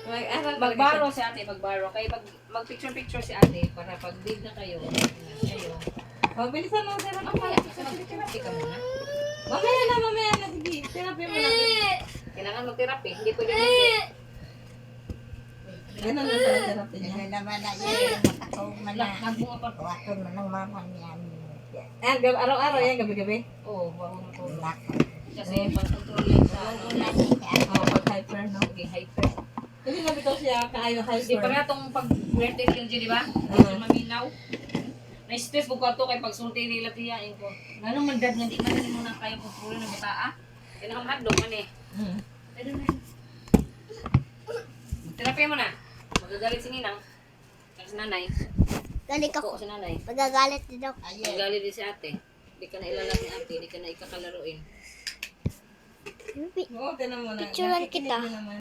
Magbaro si ate, magbaro. Kaya mag-picture-picture si ate para pag big na kayo. Oh, bilisan mo, sir. Mamaya, kasi mag-therapy ka muna. Mamaya na. Sige, therapy mo na. Kailangan mag-therapy, hindi pwede mag-therapy. Ganun lang pala therapy niya. Ano naman na yan, matakaw man na. Nagbunga pa. Waton man ng mama niyan. Araw-araw yan, gabi-gabi. Oo, bago na po. Nako. Kasi pang-control yan sa Una niya. Oo, pag-hyper, no? okay, hyper. Kasi nabitaw siya, kaayo Di pa hyper. nga itong pag-birthday LG, di ba? Medyo maminaw. Na-stress ko to kay pagsulti nila tiyain ko. Lalo mandad nga di man mo na kaya kontrolin ng bataa. Kaya nakamadlong man eh. Pero na. Therapy mo na. Magagalit si Ninang. Kasi nanay. Galing Ako ako. si nanay. Magagalit din ako. Magagalit din si ate. Hindi ka na ilalaki ni ate. Hindi ka na ikakalaruin. Oo, tinan mo na. Picturean Nakikinig kita. mo naman.